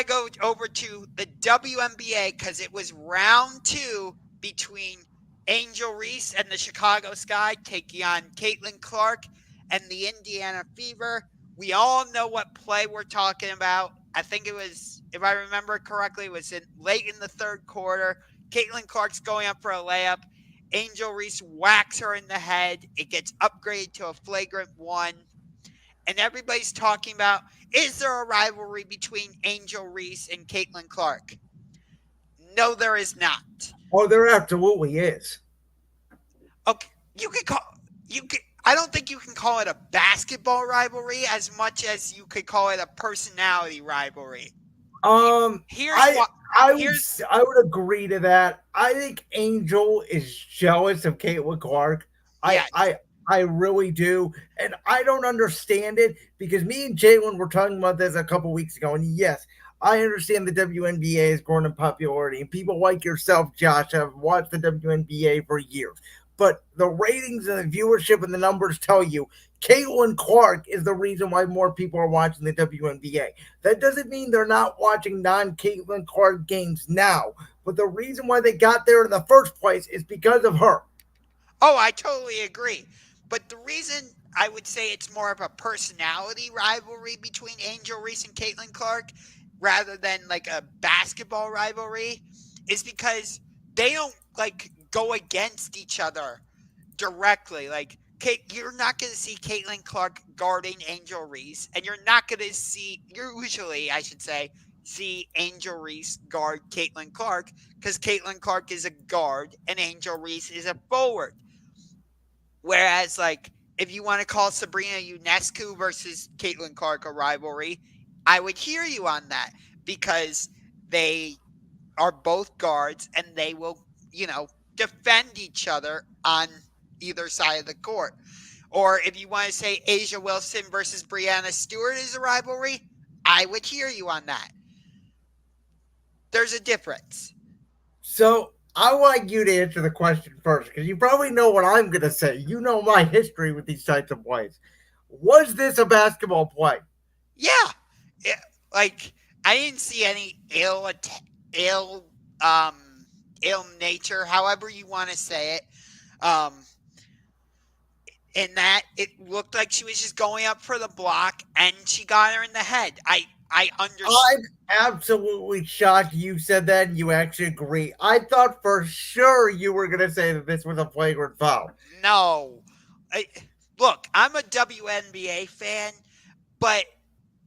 go over to the WNBA because it was round 2 between Angel Reese and the Chicago Sky taking on Caitlin Clark and the Indiana Fever. We all know what play we're talking about. I think it was, if I remember correctly, it was late in the third quarter. Caitlin Clark's going up for a layup. Angel Reese whacks her in the head. It gets upgraded to a flagrant 1. And everybody's talking about, is there a rivalry between Angel Reese and Caitlin Clark? No, there is not. Oh, there absolutely is. Okay, you could call you could. I don't think you can call it a basketball rivalry as much as you could call it a personality rivalry. Um, Here's I what. I would Here's I would agree to that. I think Angel is jealous of Caitlin Clark. I yes. I I really do, and I don't understand it because me and Jalen were talking about this a couple weeks ago, and yes, I understand the WNBA is growing in popularity, and people like yourself, Josh, have watched the WNBA for years. But the ratings and the viewership and the numbers tell you Caitlin Clark is the reason why more people are watching the WNBA. That doesn't mean they're not watching non Caitlin Clark games now, but the reason why they got there in the first place is because of her. Oh, I totally agree. But the reason I would say it's more of a personality rivalry between Angel Reese and Caitlin Clark rather than like a basketball rivalry is because they don't like go against each other directly. Like Kate, you're not going to see Caitlin Clark guarding Angel Reese, and you're not going to see usually, I should say, see Angel Reese guard Caitlin Clark because Caitlin Clark is a guard and Angel Reese is a forward. Whereas, like, if you want to call Sabrina Ionescu versus Caitlin Clark a rivalry, I would hear you on that because they are both guards and they will, defend each other on either side of the court. Or if you want to say Asia Wilson versus Brianna Stewart is a rivalry, I would hear you on that. There's a difference. So I want you to answer the question first because you probably know what I'm going to say. You know my history with these types of plays. Was this a basketball play? Yeah. Yeah, like I didn't see any ill um ill nature, however you want to say it. Um in that it looked like she was just going up for the block and she got her in the head. I understand. I'm absolutely shocked you said that and you actually agree. I thought for sure you were going to say that this was a flagrant foul. No. I, look, I'm a WNBA fan, but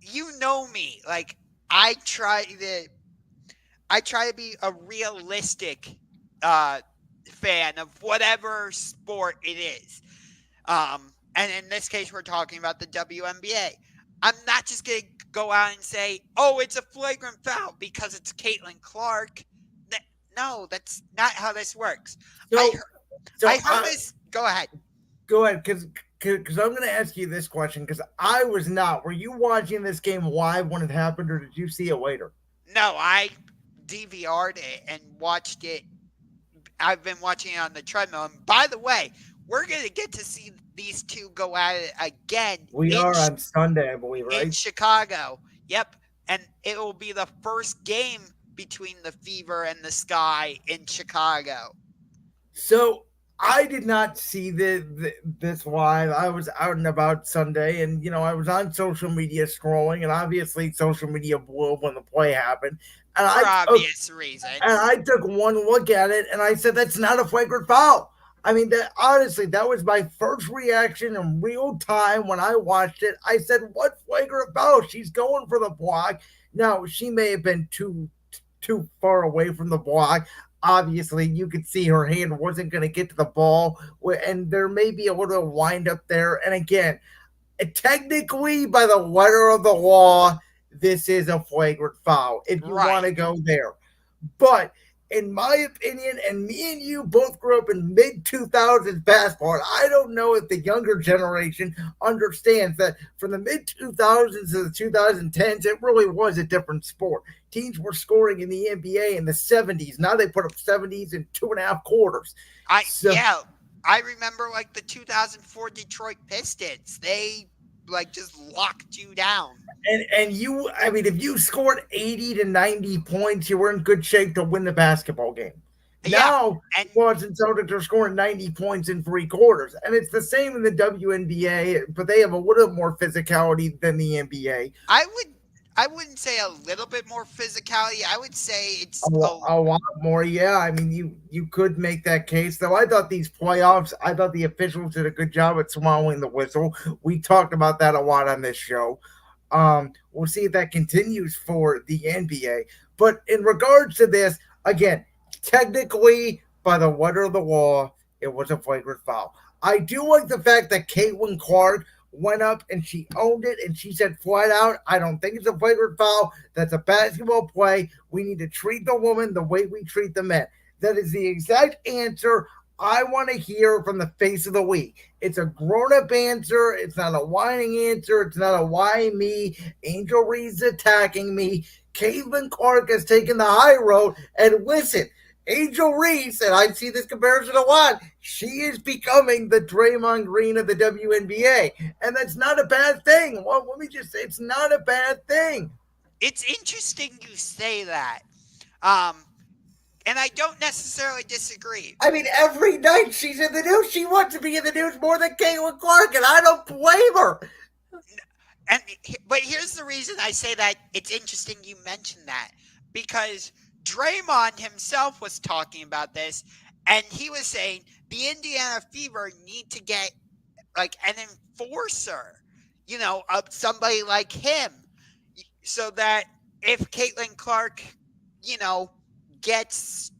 you know me. Like I try to I try to be a realistic uh, fan of whatever sport it is. And in this case, we're talking about the WNBA. I'm not just going to go out and say, oh, it's a flagrant foul because it's Caitlin Clark. No, that's not how this works. I, So, I so heard this. Go ahead. go ahead because I'm going to ask you this question because I was not. Were you watching this game live when it happened or did you see it later? No, I DVR'd it and watched it. I've been watching it on the treadmill. And by the way, we're going to get to see these two go at it again We are on Sunday, I believe, in right? Chicago. Yep. And it will be the first game between the Fever and the Sky in Chicago. So I did not see this live. I was out and about Sunday, and I was on social media scrolling, and obviously social media blew up when the play happened. And For I took obvious and reasons. I took one look at it, and I said, "That's not a flagrant foul." I mean, that honestly, that was my first reaction in real time when I watched it. I said, "What flagrant foul? She's going for the block." Now she may have been too far away from the block. Obviously, you could see her hand wasn't going to get to the ball, and there may be a little wind up there. And again, technically, by the letter of the law, this is a flagrant foul if you want Right. to go there. But in my opinion, and me and you both grew up in mid 2000s basketball, and I don't know if the younger generation understands that from the mid 2000s to the 2010s, it really was a different sport. Teams were scoring in the NBA in the 70s. Now they put up 70s in 2.5 quarters. So Yeah, I remember like the 2004 Detroit Pistons. They like just locked you down. And you, I mean, if you scored 80 to 90 points, you were in good shape to win the basketball game. Yeah, Now, and Boston Celtics are scoring 90 points in 3 quarters. And it's the same in the WNBA, but they have a little more physicality than the NBA. I would I wouldn't say a little bit more physicality. I would say A, it's lo- a lot more, yeah. I mean, you could make that case. Though I thought these playoffs, I thought the officials did a good job at swallowing the whistle. We talked about that a lot on this show. We'll see if that continues for the NBA. But in regards to this, again, technically, by the letter of the law, it was a flagrant foul. I do like the fact that Caitlin Clark went up and she owned it and she said flat out, I don't think it's a flagrant foul. That's a basketball play. We need to treat the woman the way we treat the men. That is the exact answer I want to hear from the face of the week. It's a grown up answer. It's not a whining answer. It's not a why me. Angel Reed's attacking me. Caitlin Clark has taken the high road. And listen, Angel Reese, and I see this comparison a lot, she is becoming the Draymond Green of the WNBA. And that's not a bad thing. Well, let me just say, it's not a bad thing. it's interesting you say that. Um, and I don't necessarily disagree. I mean, every night she's in the news. She wants to be in the news more than Caitlin Clark, and I don't blame her. And but here's the reason I say that it's interesting you mentioned that, because Draymond himself was talking about this, and he was saying the Indiana Fever need to get like an enforcer, of somebody like him, so that if Caitlin Clark, you know, gets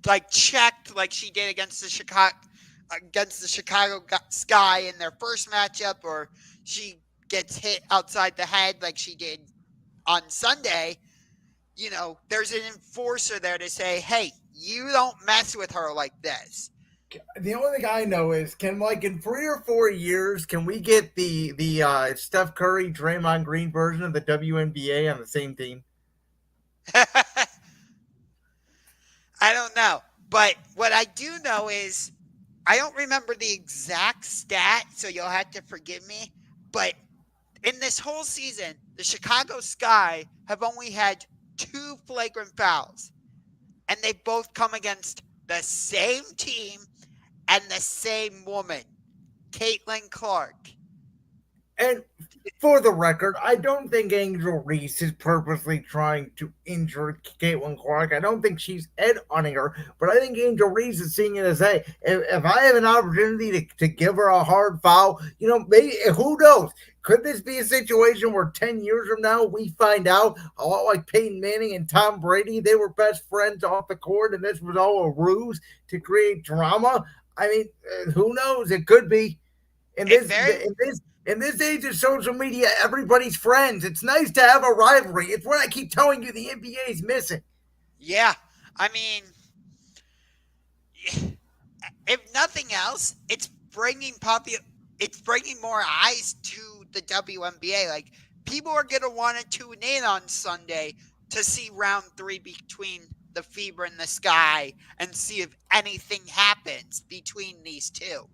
like checked like she did against the Chicago Sky in their first matchup, or she gets hit outside the head like she did on Sunday, there's an enforcer there to say, hey, you don't mess with her like this. The only thing I know is, can like in 3 or 4 years, can we get the Steph Curry, Draymond Green version of the WNBA on the same team? I don't know. But what I do know is I don't remember the exact stat, so you'll have to forgive me. But in this whole season, the Chicago Sky have only had 2 flagrant fouls, and they both come against the same team and the same woman, Caitlin Clark. And for the record, I don't think Angel Reese is purposely trying to injure Caitlin Clark. I don't think she's head hunting her, but I think Angel Reese is seeing it as, hey, if I have an opportunity to give her a hard foul, maybe, who knows? Could this be a situation where 10 years from now we find out, a lot like Peyton Manning and Tom Brady, they were best friends off the court and this was all a ruse to create drama? I mean, who knows? It could be. In It this very in this age of social media, everybody's friends. It's nice to have a rivalry. It's what I keep telling you the NBA is missing. Yeah. I mean, if nothing else, it's bringing more eyes to the WNBA. Like, people are going to want to tune in on Sunday to see round 3 between the Fever and the Sky and see if anything happens between these two.